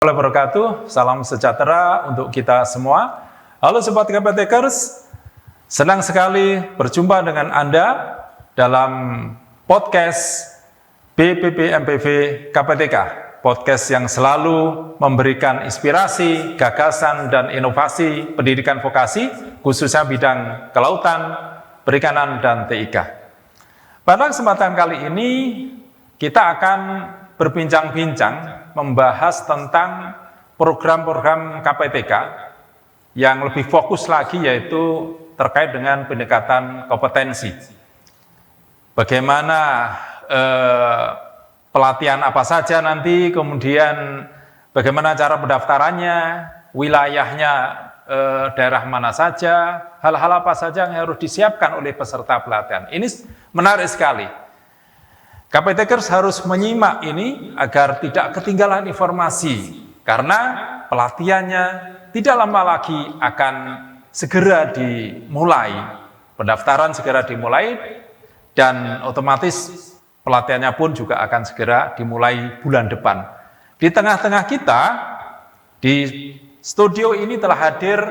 Wabarakatuh, salam sejahtera untuk kita semua. Halo Sobat KPTkers, senang sekali berjumpa dengan Anda dalam podcast BPP MPV KPTK, podcast yang selalu memberikan inspirasi, gagasan, dan inovasi pendidikan vokasi, khususnya bidang kelautan, perikanan, dan TIK. Pada kesempatan kali ini, kita akan berbincang-bincang membahas tentang program-program KPTK yang lebih fokus lagi, yaitu terkait dengan pendekatan kompetensi. Bagaimana pelatihan apa saja nanti, kemudian bagaimana cara pendaftarannya, wilayahnya daerah mana saja, hal-hal apa saja yang harus disiapkan oleh peserta pelatihan. Ini menarik sekali. KPTkers harus menyimak ini agar tidak ketinggalan informasi, karena pelatihannya tidak lama lagi akan segera dimulai, pendaftaran segera dimulai, dan otomatis pelatihannya pun juga akan segera dimulai bulan depan. Di tengah-tengah kita, di studio ini telah hadir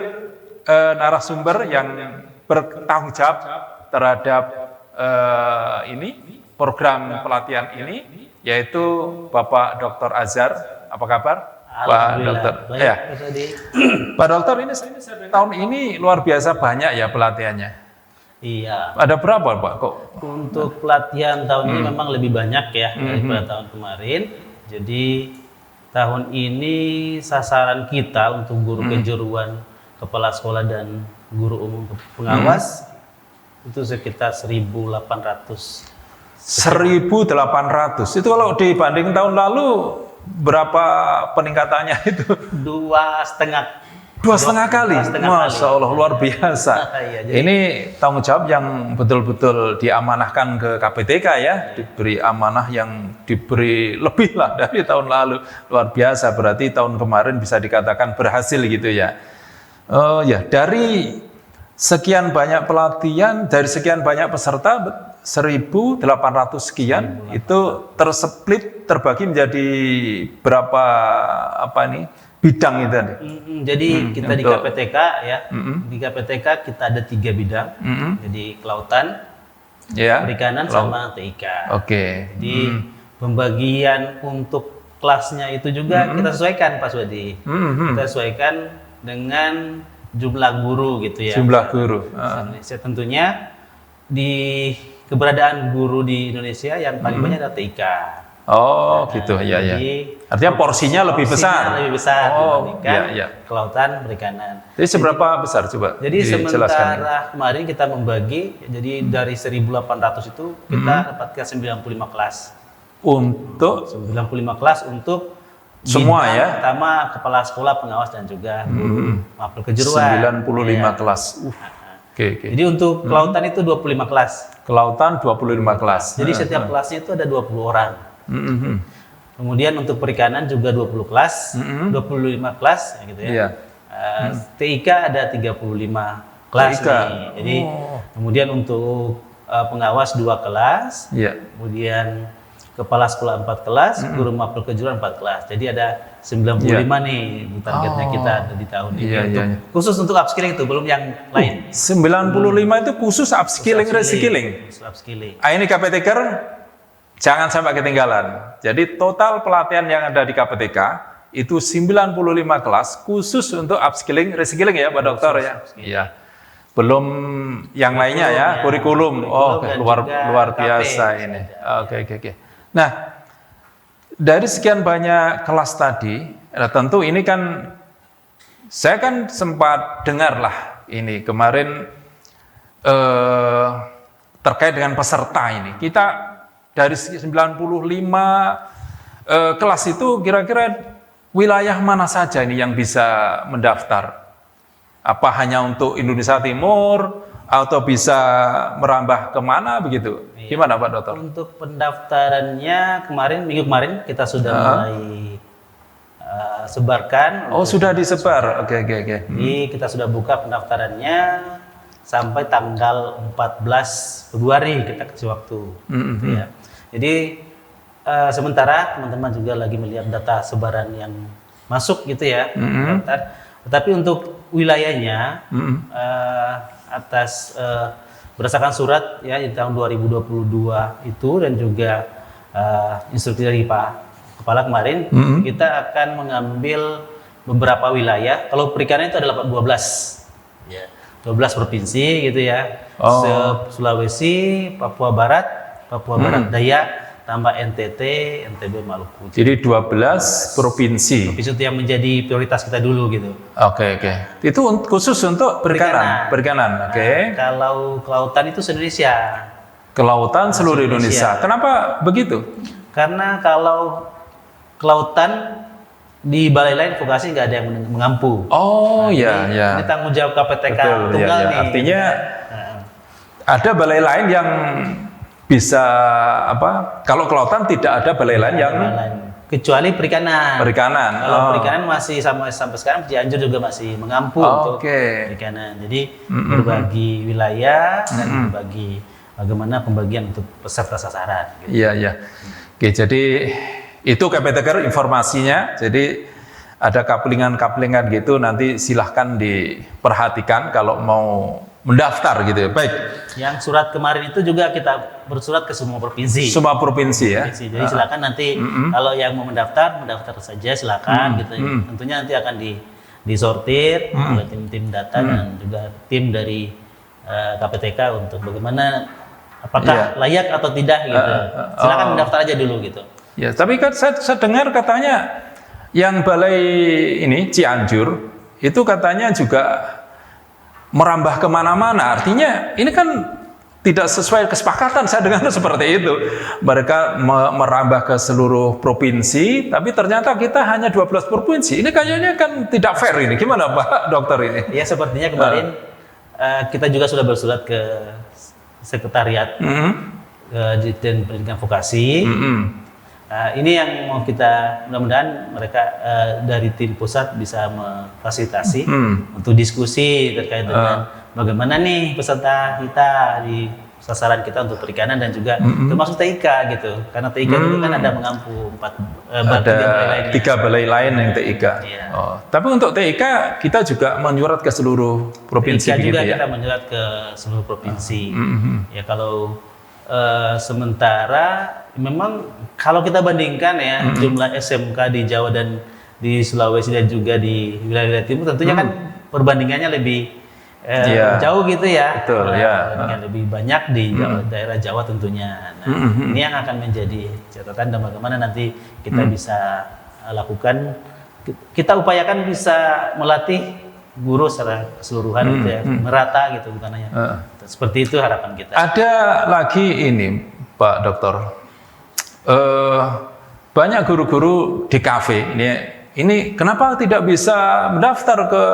narasumber yang bertanggung jawab terhadap program pelatihan ini, yaitu Bapak Dr. Azhar. Apa kabar, Pak Dokter? Ya. Pak Dokter, ini tahun ini luar biasa banyak ya pelatihannya. Iya. Ada berapa Pak? Kok? Untuk pelatihan tahun ini memang lebih banyak ya daripada tahun kemarin. Jadi tahun ini sasaran kita untuk guru kejuruan, kepala sekolah dan guru umum pengawas itu sekitar 1.800. 1.800. Itu kalau dibanding tahun lalu berapa peningkatannya itu? 2,5 kali. Masya Allah, luar biasa. Iya, ini tanggung jawab yang betul-betul diamanahkan ke KPTK ya, diberi amanah yang diberi lebih lah dari tahun lalu. Luar biasa, berarti tahun kemarin bisa dikatakan berhasil gitu ya. Dari sekian banyak pelatihan, dari sekian banyak peserta, 1.800 sekian, itu terbagi menjadi berapa bidang itu? Jadi kita di KPTK ya, di KPTK kita ada 3 bidang, jadi kelautan, perikanan, sama TIK. Jadi pembagian untuk kelasnya itu juga kita sesuaikan, Pak Swadi. Kita sesuaikan dengan jumlah guru gitu ya. Jumlah guru. Tentunya di keberadaan guru di Indonesia yang paling banyak adalah TIK. Gitu ya. Artinya porsinya lebih besar. Lebih besar dibandingkan kelautan, perikanan. Jadi seberapa besar coba? Jadi sementara kemarin kita membagi, jadi dari 1.800 itu kita dapatkan 95 kelas. Untuk 95 kelas untuk semua ya? Pertama kepala sekolah, pengawas, dan juga guru mapel kejuruan. 95 kelas. Jadi untuk kelautan itu 25 kelas. Kelautan 25 kelas. Jadi setiap kelasnya itu ada 20 orang. Kemudian untuk perikanan juga 20 kelas, 25 kelas gitu ya. TIK ada 35 kelas nih. Jadi kemudian untuk pengawas 2 kelas. Kemudian kepala sekolah 4 kelas, guru mapel kejuruan 4 kelas. Jadi ada 95 nih targetnya kita ada di tahun ini. Khusus untuk upskilling itu, belum yang lain. 95 itu khusus upskilling, reskilling. Ini KPTker jangan sampai ketinggalan. Jadi total pelatihan yang ada di KPTK itu 95 kelas khusus untuk upskilling, reskilling ya Pak Dokter ya. Iya. Belum yang lainnya ya, kurikulum. Luar biasa ini. Oke. Nah, dari sekian banyak kelas tadi, tentu ini kan saya kan sempat dengar lah ini kemarin terkait dengan peserta ini. Kita dari 95 kelas itu kira-kira wilayah mana saja ini yang bisa mendaftar? Apa hanya untuk Indonesia Timur atau bisa merambah kemana begitu? Gimana Pak Dokter? Untuk pendaftarannya minggu kemarin kita sudah mulai sebarkan. Sudah disebar. Oke. Jadi kita sudah buka pendaftarannya sampai tanggal 14 Februari kita kasih waktu. Jadi sementara teman-teman juga lagi melihat data sebaran yang masuk gitu ya, daftar. Tetapi untuk wilayahnya atas berdasarkan surat ya di tahun 2022 itu dan juga instruksi dari Pak Kepala kemarin, kita akan mengambil beberapa wilayah. Kalau perikanan itu ada 12. Ya. 12 provinsi gitu ya. Sulawesi, Papua Barat Daya, tambah NTT, NTB, Maluku. Jadi 12 provinsi. Provinsi itu yang menjadi prioritas kita dulu gitu. Oke. Itu khusus untuk perikanan. Oke. Kalau kelautan itu se-Indonesia. Kelautan seluruh Indonesia. Kenapa begitu? Karena kalau kelautan di balai lain vokasi nggak ada yang mengampu. Ini tanggung jawab KPTK tunggal nih. Artinya ada balai lain yang bisa kalau kelautan tidak ada balai lain yang kecuali perikanan. Kalau perikanan masih sampai sekarang Cianjur juga masih mengampu untuk perikanan. Jadi berbagi wilayah dan berbagi bagaimana pembagian untuk peserta sasaran. Gitu. Iya. Oke, jadi itu KPTK informasinya. Jadi ada kaplingan gitu nanti silahkan diperhatikan kalau mau mendaftar gitu ya. Baik. Yang surat kemarin itu juga kita bersurat ke semua provinsi. Semua provinsi ya. Jadi silakan nanti kalau yang mau mendaftar saja silakan gitu. Tentunya nanti akan disortir oleh tim data dan juga tim dari KPTK untuk bagaimana apakah layak atau tidak gitu. Silakan mendaftar aja dulu gitu. Ya, tapi kan saya dengar katanya yang balai ini Cianjur itu katanya juga merambah kemana-mana. Artinya ini kan tidak sesuai kesepakatan. Saya dengar seperti itu. Mereka merambah ke seluruh provinsi, tapi ternyata kita hanya 12 provinsi. Ini kayaknya kan tidak fair ini. Gimana Pak Dokter ini? Ya sepertinya kemarin kita juga sudah bersurat ke sekretariat Dirjen Pendidikan Vokasi. Ini yang mau kita mudah-mudahan mereka dari tim pusat bisa memfasilitasi untuk diskusi terkait dengan bagaimana nih peserta kita di sasaran kita untuk perikanan dan juga termasuk TIK gitu, karena TIK dulu kan ada mengampu tiga balai lain yang TIK. Iya. Tapi untuk TIK kita juga menyurat ke seluruh provinsi TIK juga ya? Kita menyurat ke seluruh provinsi. Ya kalau sementara memang kalau kita bandingkan ya jumlah SMK di Jawa dan di Sulawesi dan juga di wilayah timur tentunya kan perbandingannya lebih jauh gitu ya. Betul, perbandingan lebih banyak di daerah Jawa tentunya. Ini yang akan menjadi catatan dan bagaimana nanti kita bisa lakukan. Kita upayakan bisa melatih guru secara keseluruhan gitu ya, merata gitu bukan hanya. Seperti itu harapan kita. Ada lagi ini Pak Dokter, banyak guru-guru di kafe ini kenapa tidak bisa mendaftar ke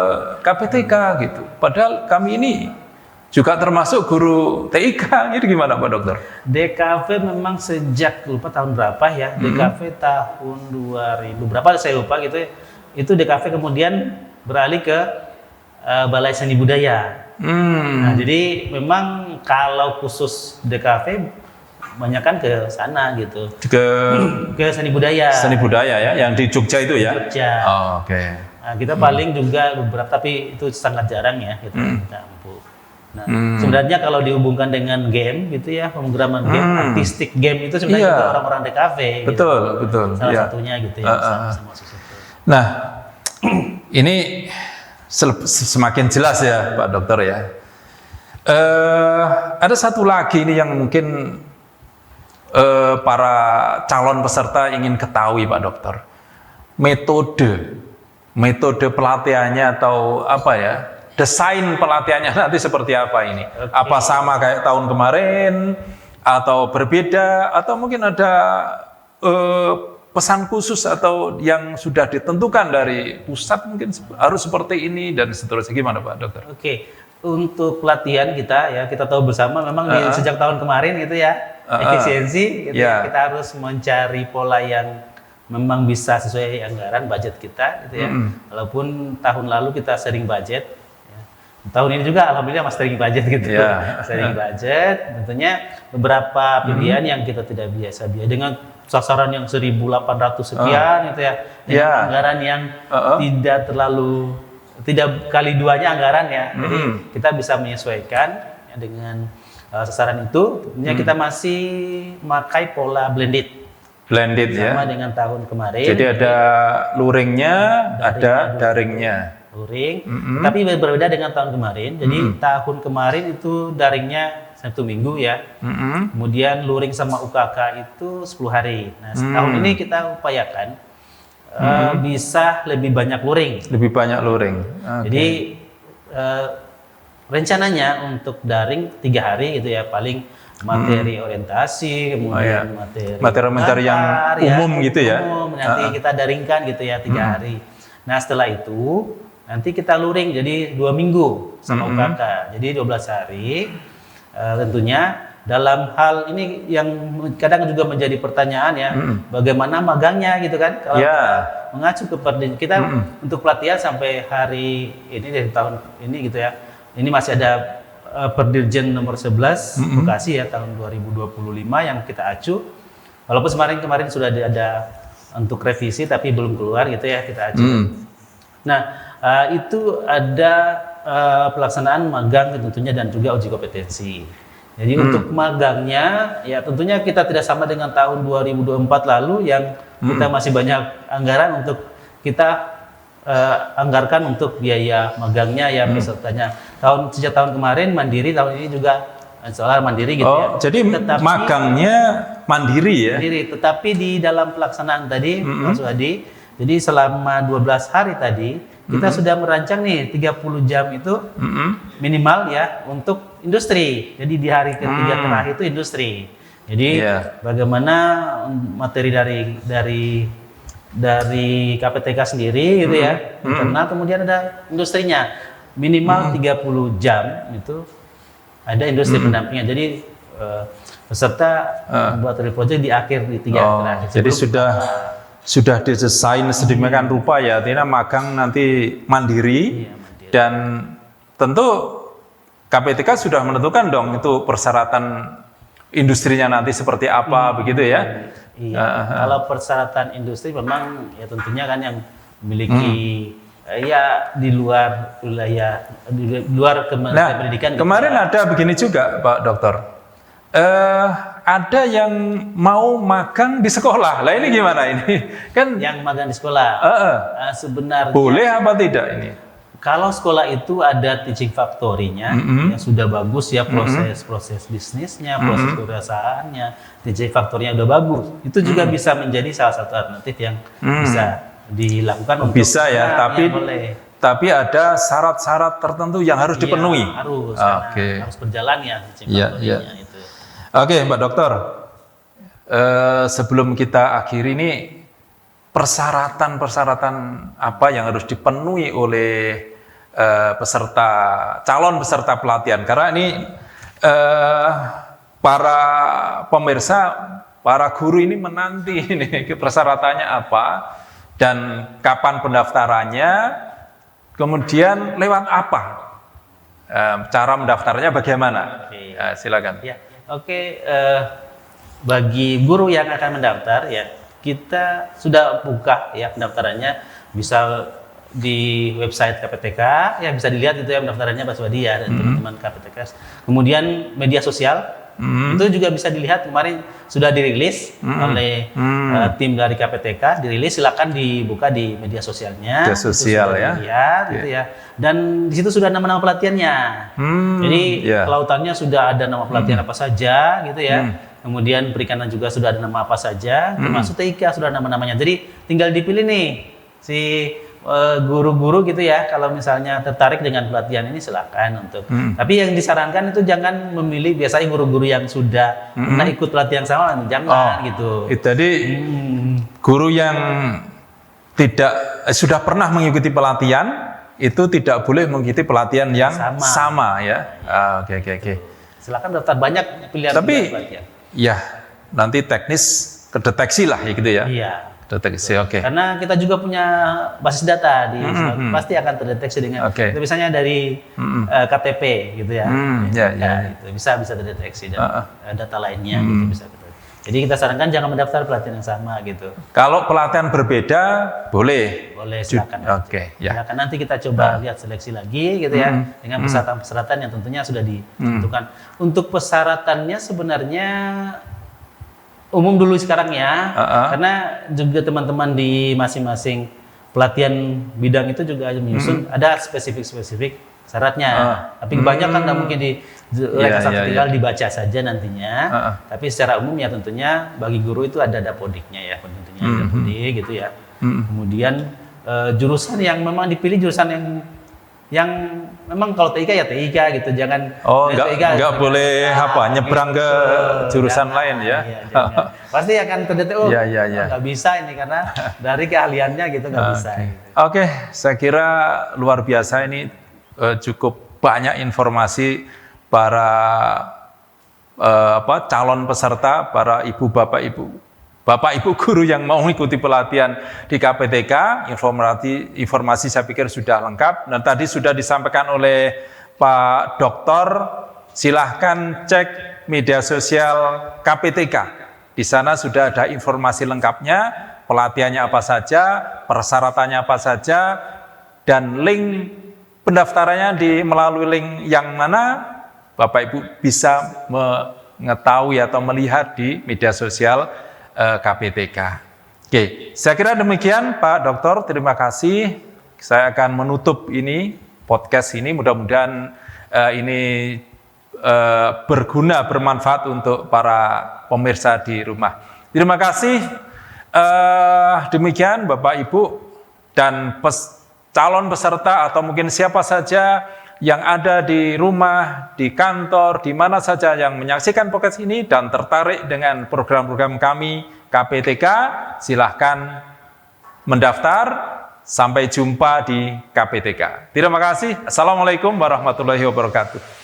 KPTK gitu? Padahal kami ini juga termasuk guru TIK. Jadi gimana Pak Dokter? DKV memang sejak lupa tahun berapa ya, DKV tahun 2000 berapa saya lupa gitu. Itu DKV kemudian beralih ke Balai Seni Budaya. Nah, jadi memang kalau khusus DKV banyak kan ke sana gitu. Ke seni budaya. Seni budaya ya, yang di Jogja itu ya. Jogja. Oke. Nah, kita paling juga beberapa, tapi itu sangat jarang ya kita ampu. Nah, sebenarnya kalau dihubungkan dengan game gitu ya, pemrograman game, artistik game itu sebenarnya juga orang-orang DKV. Betul, gitu. betul. Salah satunya gitu ya. Sama nah, ini semakin jelas ya Pak Dokter ya. Ada satu lagi ini yang mungkin para calon peserta ingin ketahui Pak Dokter. Metode pelatihannya atau apa ya? Desain pelatihannya nanti seperti apa ini? Apa sama kayak tahun kemarin atau berbeda atau mungkin ada pesan khusus atau yang sudah ditentukan dari pusat mungkin harus seperti ini dan seterusnya, gimana Pak Dokter? Oke. Untuk pelatihan kita ya, kita tahu bersama memang sejak tahun kemarin gitu ya, efisiensi gitu ya, kita harus mencari pola yang memang bisa sesuai anggaran budget kita gitu ya. Walaupun tahun lalu kita sharing budget ya. Tahun ini juga alhamdulillah masih sharing budget gitu. Sharing budget tentunya beberapa pilihan yang kita tidak biasa dengan sasaran yang 1.800 sekian gitu ya, dengan anggaran yang tidak kali duanya anggaran ya. Jadi kita bisa menyesuaikan ya, dengan sasaran itu. Tentunya kita masih memakai pola blended sama dengan tahun kemarin. Jadi ada luringnya, ada daringnya. Luring, tapi berbeda dengan tahun kemarin. Jadi tahun kemarin itu daringnya Sabtu Minggu ya. Kemudian luring sama UKK itu 10 hari. Nah, tahun ini kita upayakan bisa lebih banyak luring. Lebih banyak luring. Jadi rencananya untuk daring 3 hari gitu ya, paling materi orientasi, kemudian materi yang umum gitu ya. Nanti kita daringkan gitu ya 3 hari. Nah, setelah itu nanti kita luring jadi 2 minggu sama UKK. Jadi 12 hari. Tentunya dalam hal ini yang kadang juga menjadi pertanyaan ya, bagaimana magangnya gitu kan? Kalau kita mengacu ke kita untuk pelatihan sampai hari ini dari tahun ini gitu ya. Ini masih ada Perdirjen nomor 11 Bekasi ya tahun 2025 yang kita acu. Walaupun kemarin sudah ada untuk revisi tapi belum keluar gitu ya, kita acu. Nah, itu ada pelaksanaan magang tentunya dan juga uji kompetensi. Jadi untuk magangnya ya tentunya kita tidak sama dengan tahun 2024 lalu yang kita masih banyak anggaran untuk kita anggarkan untuk biaya magangnya ya pesertanya. Sejak tahun kemarin mandiri, tahun ini juga soal mandiri gitu ya. Jadi magangnya mandiri ya. Mandiri, tetapi di dalam pelaksanaan tadi Mas Wadi, jadi selama 12 hari tadi kita sudah merancang nih 30 jam itu minimal ya untuk industri. Jadi di hari ketiga terakhir itu industri. Jadi bagaimana materi dari KPTK sendiri gitu ya, internal, kemudian ada industrinya minimal 30 jam itu ada industri pendampingan. Jadi peserta membuat project di akhir di 3 hari terakhir. Jadi sudah didesain sedemikian rupa ya, artinya magang nanti mandiri, dan tentu KPTK sudah menentukan dong itu persyaratan industrinya nanti seperti apa begitu ya. Kalau persyaratan industri memang ya tentunya kan yang memiliki ya di luar wilayah, di luar Kementerian Pendidikan. Kemarin ada begini juga Pak Dokter. Ada yang mau magang di sekolah. Lah ini gimana ini? Kan yang magang di sekolah. Sebenarnya boleh apa tidak ini? Kalau sekolah itu ada teaching factory-nya yang sudah bagus ya, proses bisnisnya, proses kewirausahaannya, teaching factory-nya udah bagus. Itu juga bisa menjadi salah satu alternatif yang bisa dilakukan. Bisa ya, tapi ada syarat-syarat tertentu yang harus dipenuhi. Harus, harus berjalan ya teaching factory-nya itu. Oke, Mbak Dokter, sebelum kita akhiri ini, persyaratan apa yang harus dipenuhi oleh calon peserta pelatihan? Karena ini para pemirsa, para guru ini menanti ini persyaratannya apa dan kapan pendaftarannya, kemudian lewat apa, cara mendaftarnya bagaimana? Silakan. Bagi guru yang akan mendaftar ya, kita sudah buka ya pendaftarannya, bisa di website KPTK ya, bisa dilihat itu ya pendaftarannya Pak Swadi ya dan teman-teman KPTK. Kemudian media sosial itu juga bisa dilihat, kemarin sudah dirilis oleh tim dari KPTK, dirilis, silakan dibuka di media sosialnya. Media sosial ya. Dilihat, gitu ya. Dan di situ sudah nama-nama pelatihannya. Jadi kelautannya sudah ada nama pelatihan apa saja gitu ya. Kemudian perikanan juga sudah ada nama apa saja, termasuk TIK sudah nama-namanya. Jadi tinggal dipilih nih si guru-guru gitu ya, kalau misalnya tertarik dengan pelatihan ini silakan untuk. Tapi yang disarankan itu jangan memilih biasanya guru-guru yang sudah pernah ikut pelatihan sama, jangan gitu. Jadi guru yang tidak sudah pernah mengikuti pelatihan itu tidak boleh mengikuti pelatihan yang sama ya. Oke. Silakan daftar banyak pilihan pelatihan. Ya, nanti teknis kedeteksi lah ya gitu ya. Iya. Deteksi, oke. Karena kita juga punya basis data di pasti akan terdeteksi dengan itu misalnya dari KTP gitu ya. Itu bisa terdeteksi dan data lainnya gitu bisa terdeteksi. Jadi kita sarankan jangan mendaftar pelatihan yang sama gitu. Kalau pelatihan berbeda boleh. Boleh, silakan. Oke, ya. Silakan, nanti kita coba lihat seleksi lagi gitu ya, dengan persyaratan-persyaratan yang tentunya sudah ditentukan. Untuk persyaratannya sebenarnya umum dulu sekarang ya, karena juga teman-teman di masing-masing pelatihan bidang itu juga menyusun ada spesifik syaratnya. Tapi kebanyakan nggak mungkin di tinggal dibaca saja nantinya. Tapi secara umum ya tentunya bagi guru itu ada dapodiknya ya, tentunya ada dapodik gitu ya. Kemudian jurusan yang memang dipilih jurusan yang memang kalau TIK ya TIK gitu, jangan nggak boleh nyebrang ke jurusan lain ya. Iya, pasti akan terdetek nggak bisa ini karena dari keahliannya gitu nggak bisa. Oke, saya kira luar biasa ini, cukup banyak informasi para calon peserta, para bapak ibu guru yang mau mengikuti pelatihan di KPTK. Informasi saya pikir sudah lengkap dan tadi sudah disampaikan oleh Pak Doktor. Silahkan cek media sosial KPTK. Di sana sudah ada informasi lengkapnya, pelatihannya apa saja, persyaratannya apa saja, dan link pendaftarannya melalui link yang mana Bapak Ibu bisa mengetahui atau melihat di media sosial KPTK. Oke, saya kira demikian Pak Doktor, terima kasih. Saya akan menutup ini podcast ini, mudah-mudahan ini berguna, bermanfaat untuk para pemirsa di rumah. Terima kasih. Demikian Bapak Ibu dan calon peserta atau mungkin siapa saja yang ada di rumah, di kantor, di mana saja yang menyaksikan podcast ini dan tertarik dengan program-program kami KPTK, silahkan mendaftar. Sampai jumpa di KPTK. Terima kasih. Assalamualaikum warahmatullahi wabarakatuh.